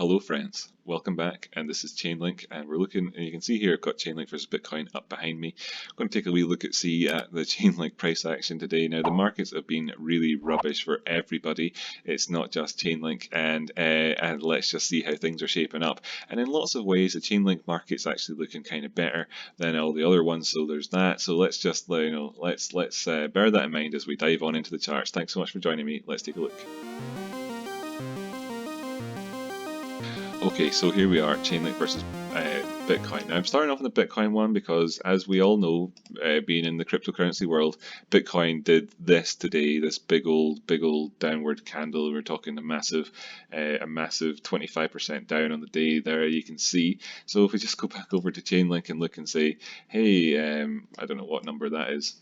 Hello friends, welcome back, and this is ChainLink, and we're looking, and you can see here I've got ChainLink versus Bitcoin up behind me. I'm going to take a wee look at the ChainLink price action today. Now the markets have been really rubbish for everybody. It's not just ChainLink, and let's just see how things are shaping up. And in lots of ways, the ChainLink market's actually looking kind of better than all the other ones. So there's that. So let's just let's bear that in mind as we dive on into the charts. Thanks so much for joining me. Let's take a look. Okay, so here we are, ChainLink versus Bitcoin. Now I'm starting off on the Bitcoin one because, as we all know, being in the cryptocurrency world, Bitcoin did this today, this big old downward candle. We're talking a massive 25% down on the day there, you can see. So if we just go back over to ChainLink and look and say, hey, I don't know what number that is.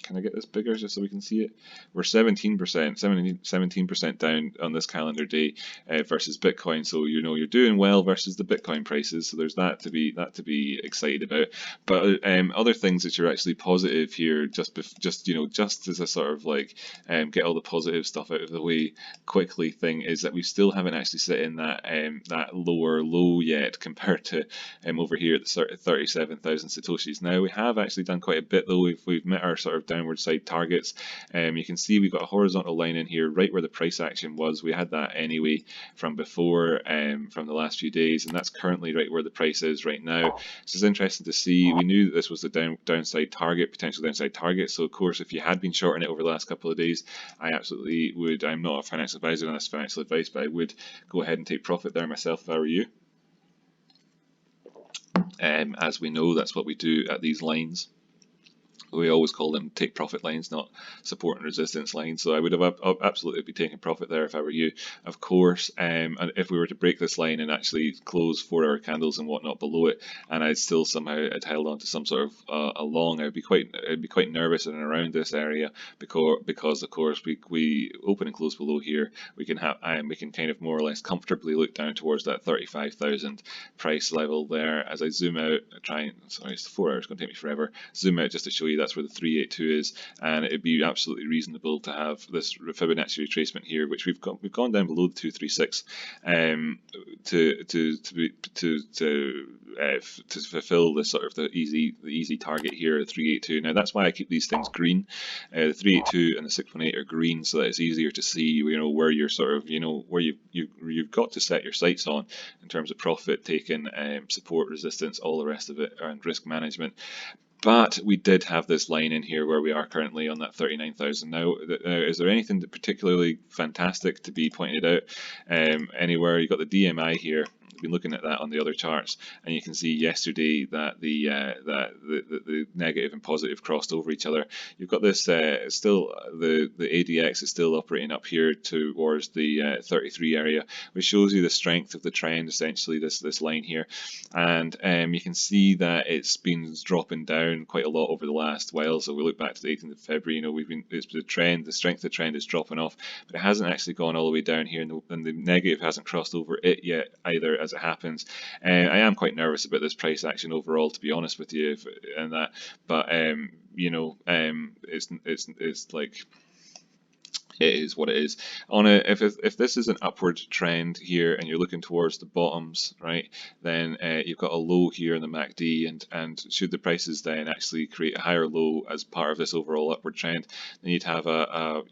Can I get this bigger just so we can see it? We're 17% down on this calendar day versus Bitcoin. So you're doing well versus the Bitcoin prices. So there's that to be excited about. But other things that are actually positive here, just as a sort of like get all the positive stuff out of the way quickly thing, is that we still haven't actually set in that lower low yet compared to over here at the 37,000 satoshis. Now we have actually done quite a bit though. We've met our sort of downward side targets. You can see we've got a horizontal line in here right where the price action was. We had that anyway from before, from the last few days, and that's currently right where the price is right now. So it's interesting to see. We knew that this was the downside target, potential downside target. So of course, if you had been shorting it over the last couple of days, I absolutely would. I'm not a financial advisor on this financial advice, but I would go ahead and take profit there myself if I were you. As we know, that's what we do at these lines. We always call them take profit lines, not support and resistance lines. So I would have absolutely be taking profit there if I were you. Of course, and if we were to break this line and actually close 4-hour candles and whatnot below it, and I'd still somehow had held on to some sort of a long, I'd be quite nervous in and around this area because of course we open and close below here. We can kind of more or less comfortably look down towards that 35,000 price level there. As I zoom out, sorry, it's 4 hours, going to take me forever. Zoom out just to show you that's where the 382 is, and it'd be absolutely reasonable to have this Fibonacci retracement here, which we've gone down below the 236 to fulfill this sort of the easy target here at 382. Now that's why I keep these things green. The 382 and the 618 are green, so that it's easier to see where you're sort of where you've got to set your sights on in terms of profit taking, support, resistance, all the rest of it, and risk management. But we did have this line in here where we are currently on that 39,000. Now, is there anything that particularly fantastic to be pointed out anywhere? You've got the DMI here. I've been looking at that on the other charts, and you can see yesterday that the negative and positive crossed over each other. You've got this still the ADX is still operating up here towards the 33 area, which shows you the strength of the trend. Essentially, this line here, and you can see that it's been dropping down quite a lot over the last while. So we look back to the 18th of February. The strength of the trend is dropping off, but it hasn't actually gone all the way down here, and the negative hasn't crossed over it yet either. As it happens, I am quite nervous about this price action overall, to be honest with you, but it's like it is what it is. If this is an upward trend here and you're looking towards the bottoms, right, then you've got a low here in the MACD, and should the prices then actually create a higher low as part of this overall upward trend, then you'd have a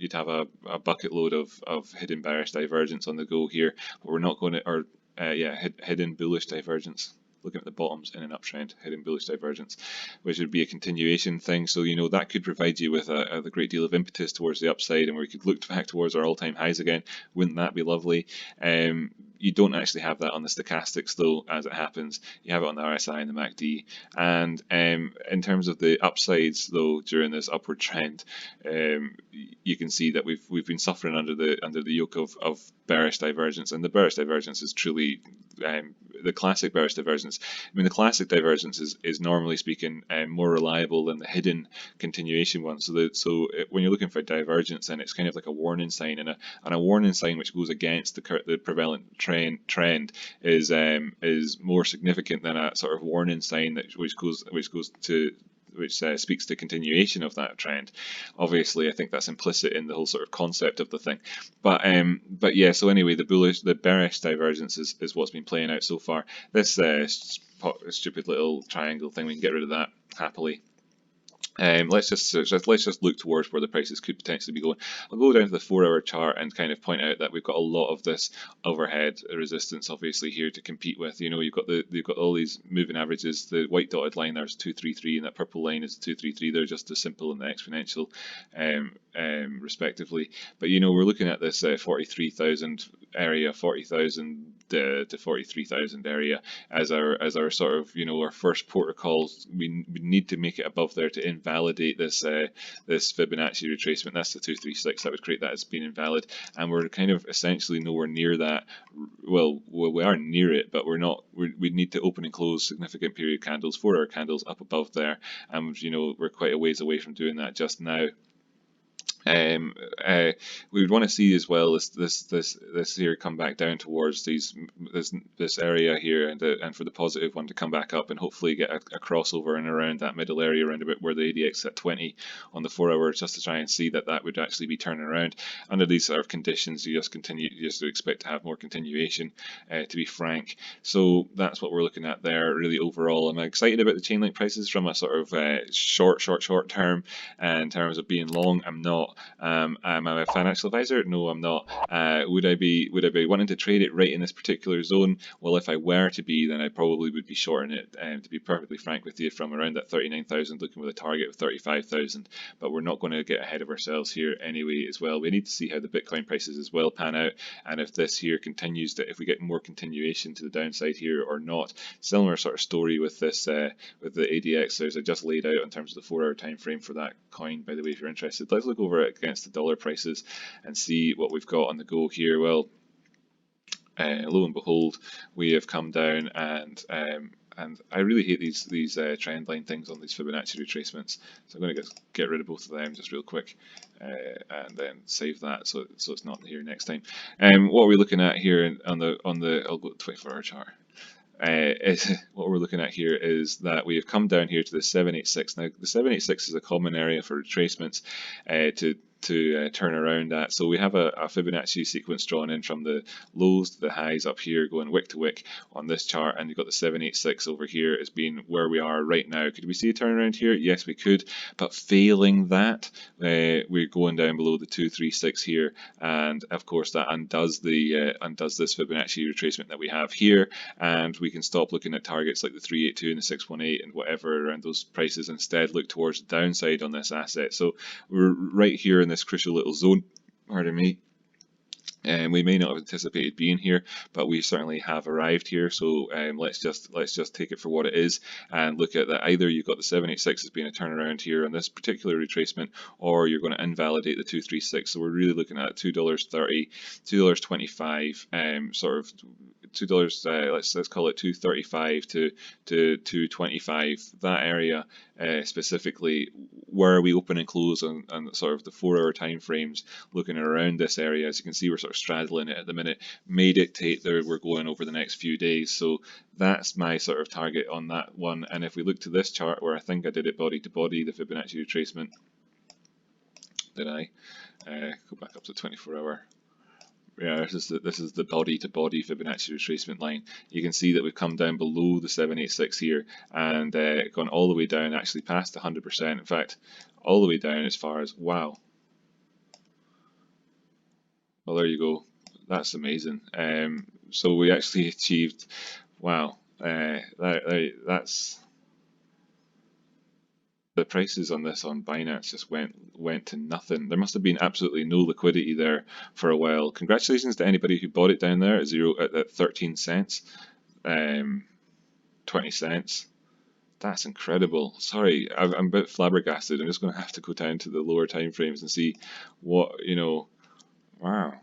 bucket load of hidden bearish divergence on the go here. But we're not going to, hidden bullish divergence. Looking at the bottoms in an uptrend, hidden bullish divergence, which would be a continuation thing. So that could provide you with a great deal of impetus towards the upside, and we could look back towards our all-time highs again. Wouldn't that be lovely? You don't actually have that on the stochastics though, as it happens. You have it on the RSI and the MACD. And in terms of the upsides though, during this upward trend, you can see that we've been suffering under the yoke of bearish divergence, and the bearish divergence is truly the classic bearish divergence. I mean, the classic divergence is normally speaking more reliable than the hidden continuation one. So when you're looking for divergence, then it's kind of like a warning sign, and a warning sign which goes against the prevalent trend is more significant than a sort of warning sign which goes to speaks to continuation of that trend. Obviously, I think that's implicit in the whole sort of concept of the thing. But yeah. So anyway, the bearish divergence is what's been playing out so far. This stupid little triangle thing, we can get rid of that happily. Let's just look towards where the prices could potentially be going. I'll go down to the 4-hour chart and kind of point out that we've got a lot of this overhead resistance obviously here to compete with. You know, you've got all these moving averages. The white dotted line there's 233, and that purple line is 233. They're just the simple and the exponential, respectively. But you know, we're looking at this 43,000 area, 40,000 to 43,000 area as our sort of, you know, our first port of calls. We need to make it above there to invalidate this Fibonacci retracement. That's the 236. That would create that as being invalid, and we're kind of essentially nowhere near that. Well, we are near it, but we're not. We need to open and close significant period candles, 4-hour candles up above there, and you know, we're quite a ways away from doing that just now. We would want to see as well this here come back down towards this area here, and for the positive one to come back up and hopefully get a crossover and around that middle area around about where the ADX at 20 on the 4 hour, just to try and see that would actually be turning around. Under these sort of conditions, you just expect to have more continuation, to be frank. So that's what we're looking at there. Really overall, I'm excited about the ChainLink prices from a sort of short term, in terms of being long. I'm not. Am I a financial advisor? No, I'm not. Would I be wanting to trade it right in this particular zone? Well, if I were to be, then I probably would be shorting it. To be perfectly frank with you, from around that 39,000, looking with a target of 35,000. But we're not going to get ahead of ourselves here anyway. As well, we need to see how the Bitcoin prices as well pan out, and if this here continues, if we get more continuation to the downside here or not. Similar sort of story with this with the ADX. As I just laid out in terms of the 4 hour time frame for that coin. By the way, if you're interested, let's look over it against the dollar prices and see what we've got on the go here. Well, lo and behold, we have come down, and I really hate these trend line things on these Fibonacci retracements. So I'm going to get rid of both of them just real quick, and then save that so it's not here next time. What are we looking at here on the I'll go to 24-hour chart. What we're looking at here is that we have come down here to the 786. Now, the 786 is a common area for retracements to turn around at. So we have a Fibonacci sequence drawn in from the lows to the highs up here, going wick to wick on this chart, and you've got the 786 over here as being where we are right now. Could we see a turnaround here? Yes, we could, but failing that, we're going down below the 236 here, and of course that undoes this Fibonacci retracement that we have here, and we can stop looking at targets like the 382 and the 618 and whatever around those prices, instead look towards the downside on this asset. So we're right here in this crucial little zone, pardon me, and we may not have anticipated being here, but we certainly have arrived here. So let's just take it for what it is and look at that. Either you've got the 786 as being a turnaround here on this particular retracement, or you're going to invalidate the 236. So we're really looking at $2.30, $2.25, sort of $2. Let's call it 235 to 225. That area specifically, where we open and close on sort of the 4 hour time frames, looking around this area. As you can see, we're sort of straddling it at the minute. May dictate that we're going over the next few days. So that's my sort of target on that one. And if we look to this chart, where I think I did it body to body, the Fibonacci retracement, did I go back up to 24 hour? Yeah, this is the body to body Fibonacci retracement line. You can see that we've come down below the 786 here, and gone all the way down, actually past 100%. In fact, all the way down as far as, wow. Well, there you go. That's amazing. So we actually achieved, wow. That's the prices on this on Binance just went to nothing. There must have been absolutely no liquidity there for a while. Congratulations to anybody who bought it down there at 13 cents, 20 cents. That's incredible. Sorry, I'm a bit flabbergasted. I'm just going to have to go down to the lower time frames and see what, you know. Wow.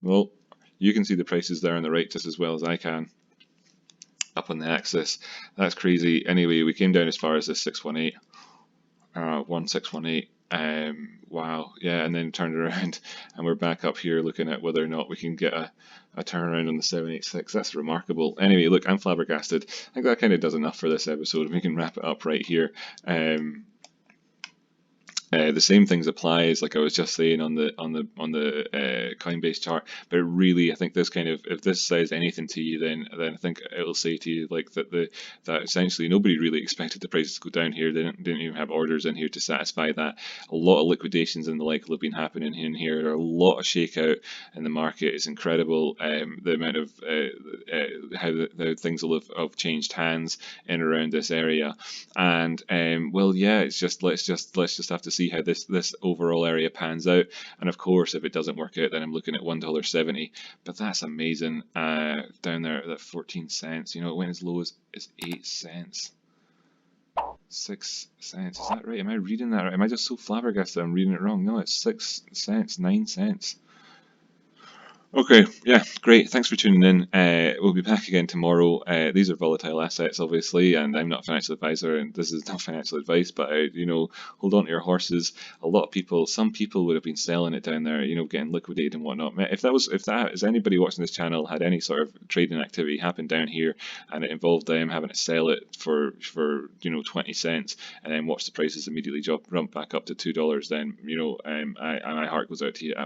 Well, you can see the prices there on the right just as well as I can. Up on the axis, that's crazy. Anyway, we came down as far as this 618, 1618, Wow, yeah, and then turned around and we're back up here looking at whether or not we can get a turnaround on the 786. That's remarkable. Anyway, look, I'm flabbergasted. I think that kind of does enough for this episode. We can wrap it up right here. The same things apply as like I was just saying on the Coinbase chart, but really I think this kind of, if this says anything to you, then I think it will say to you like that essentially nobody really expected the prices to go down here. They didn't even have orders in here to satisfy that. A lot of liquidations and the like will have been happening in here. There are a lot of shakeout in the market. It's incredible the amount of how things will have changed hands in around this area. And well, yeah, it's just let's just have to see how this overall area pans out. And of course, if it doesn't work out, then I'm looking at $1.70. But that's amazing. Down there at 14 cents. You know, it went as low as 8 cents. 6 cents. Is that right? Am I reading that right? Am I just so flabbergasted I'm reading it wrong? No, it's 6 cents, 9 cents. Okay, yeah, great. Thanks for tuning in. We'll be back again tomorrow. These are volatile assets, obviously, and I'm not a financial advisor, and this is not financial advice, but you know, hold on to your horses. A lot of people, some people would have been selling it down there, you know, getting liquidated and whatnot. If is anybody watching this channel had any sort of trading activity happen down here, and it involved them having to sell it for 20 cents, and then watch the prices immediately jump back up to $2, then my heart goes out to you.